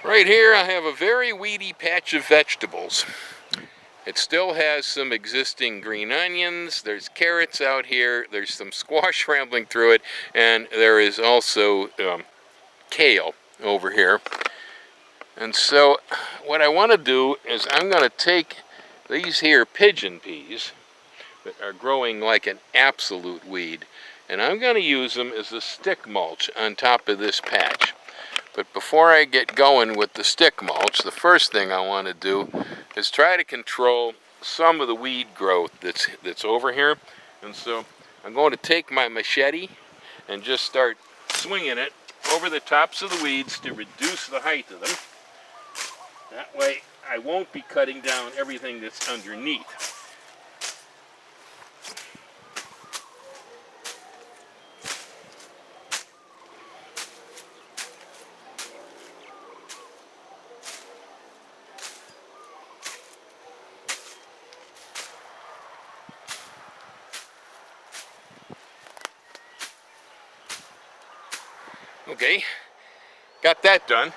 Right here I have a very weedy patch of vegetables. It still has some existing green onions, there's carrots out here, there's some squash rambling through it, and there is also kale over here. And so what I want to do is I'm going to take these here pigeon peas that are growing like an absolute weed, and I'm going to use them as a stick mulch on top of this patch. But before I get going with the stick mulch, the first thing I want to do is try to control some of the weed growth that's over here. And so I'm going to take my machete and just start swinging it over the tops of the weeds to reduce the height of them. That way I won't be cutting down everything that's underneath. Okay, got that done.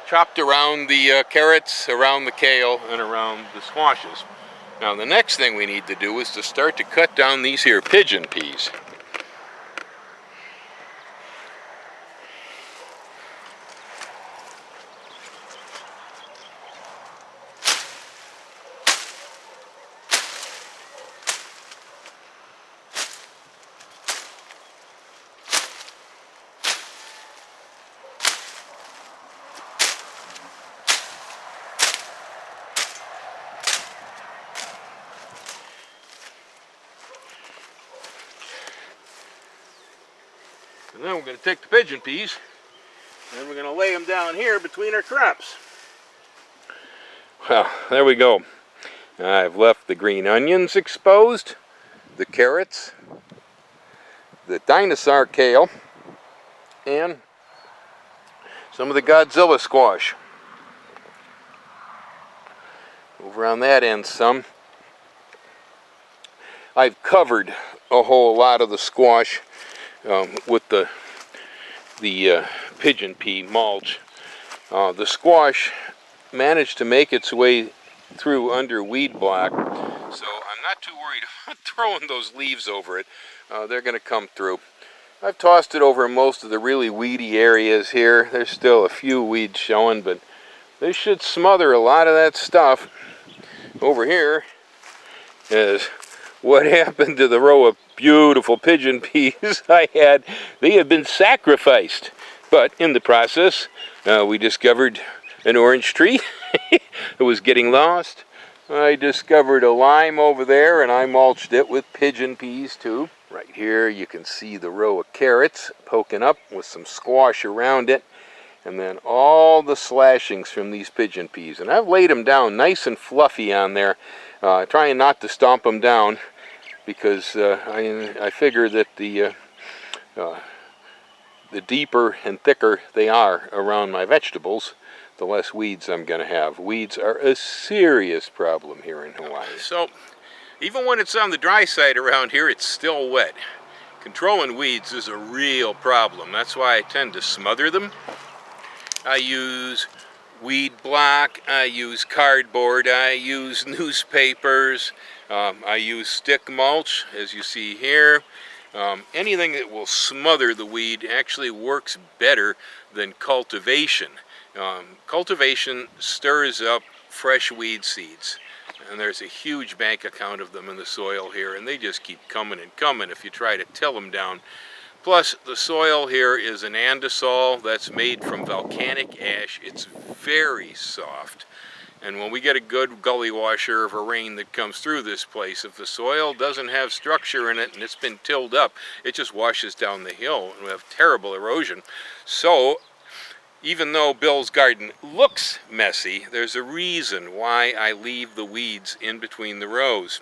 Chopped around the carrots, around the kale, and around the squashes. Now the next thing we need to do is to start to cut down these here pigeon peas. And then we're going to take the pigeon peas and we're going to lay them down here between our crops. Well, there we go. I've left the green onions exposed, the carrots, the dinosaur kale, and some of the Godzilla squash. Over on that end some. I've covered a whole lot of the squash with the pigeon pea mulch. The squash managed to make its way through under weed block, so I'm not too worried about throwing those leaves over it. They're going to come through. I've tossed it over most of the really weedy areas here. There's still a few weeds showing, but they should smother a lot of that stuff. Over here is what happened to the row of beautiful pigeon peas I had. They had been sacrificed, but in the process we discovered an orange tree. It was getting lost. I discovered a lime over there and I mulched it with pigeon peas too. Right here you can see the row of carrots poking up with some squash around it, and then all the slashings from these pigeon peas. And I've laid them down nice and fluffy on there, trying not to stomp them down, because I figure that the deeper and thicker they are around my vegetables, the less weeds I'm going to have. Weeds are a serious problem here in Hawaii. So even when it's on the dry side around here, it's still wet. Controlling weeds is a real problem. That's why I tend to smother them. I use weed block, I use cardboard, I use newspapers, I use stick mulch, as you see here. Anything that will smother the weed actually works better than cultivation. Cultivation stirs up fresh weed seeds, and there's a huge bank account of them in the soil here, and they just keep coming and coming if you try to till them down. Plus, the soil here is an andesol that's made from volcanic ash. It's very soft. And when we get a good gully washer of a rain that comes through this place, if the soil doesn't have structure in it and it's been tilled up, it just washes down the hill and we have terrible erosion. So, even though Bill's garden looks messy, there's a reason why I leave the weeds in between the rows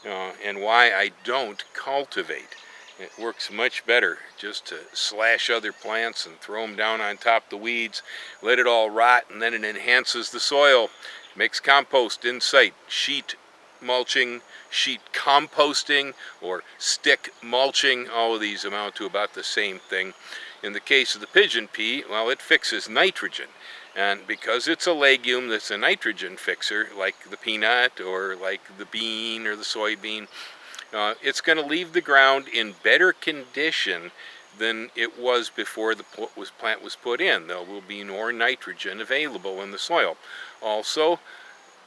and why I don't cultivate. It works much better just to slash other plants and throw them down on top of the weeds, let it all rot, and then it enhances the soil, makes compost in sight. Sheet mulching, sheet composting, or stick mulching, all of these amount to about the same thing. In the case of the pigeon pea, well, it fixes nitrogen. And because it's a legume that's a nitrogen fixer, like the peanut or like the bean or the soybean, it's going to leave the ground in better condition than it was before the plant was put in. There will be more nitrogen available in the soil. Also,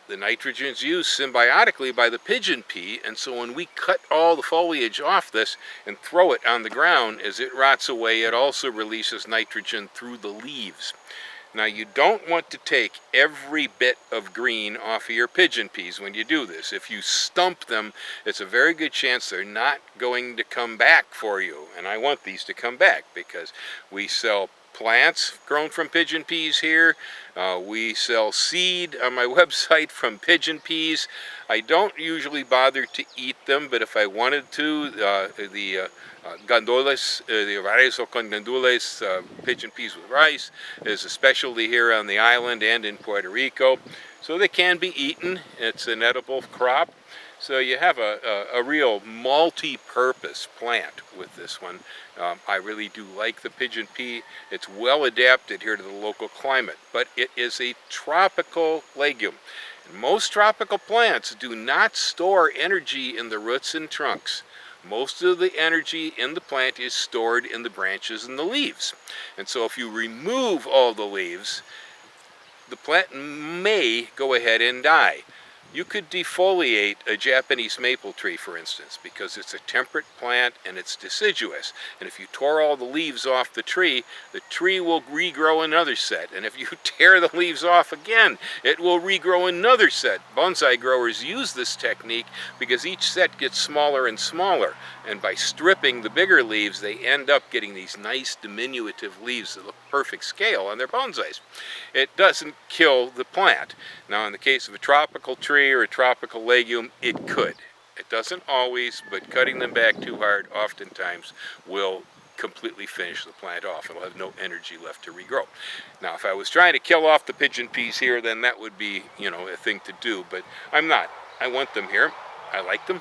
the nitrogen is used symbiotically by the pigeon pea, and so when we cut all the foliage off this and throw it on the ground, as it rots away, it also releases nitrogen through the leaves. Now, you don't want to take every bit of green off of your pigeon peas when you do this. If you stump them, it's a very good chance they're not going to come back for you. And I want these to come back because we sell plants grown from pigeon peas here. We sell seed on my website from pigeon peas. I don't usually bother to eat them, but if I wanted to, the gandules, the rice con gandules, pigeon peas with rice, is a specialty here on the island and in Puerto Rico. So they can be eaten. It's an edible crop. So you have a real multi-purpose plant with this one. I really do like the pigeon pea. It's well adapted here to the local climate, but it is a tropical legume. And most tropical plants do not store energy in the roots and trunks. Most of the energy in the plant is stored in the branches and the leaves. And so if you remove all the leaves, the plant may go ahead and die. You could defoliate a Japanese maple tree, for instance, because it's a temperate plant and it's deciduous. And if you tore all the leaves off the tree will regrow another set. And if you tear the leaves off again, it will regrow another set. Bonsai growers use this technique because each set gets smaller and smaller. And by stripping the bigger leaves, they end up getting these nice diminutive leaves that look perfect scale on their bonsais. It doesn't kill the plant. Now, in the case of a tropical tree or a tropical legume, it could. It doesn't always, but cutting them back too hard oftentimes will completely finish the plant off. It'll have no energy left to regrow. Now, if I was trying to kill off the pigeon peas here, then that would be, a thing to do, but I'm not. I want them here. I like them,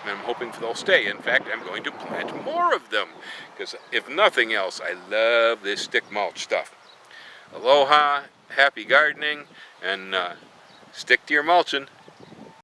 and I'm hoping they'll stay. In fact, I'm going to plant more of them, because if nothing else, I love this stick mulch stuff. Aloha, happy gardening, and stick to your mulching.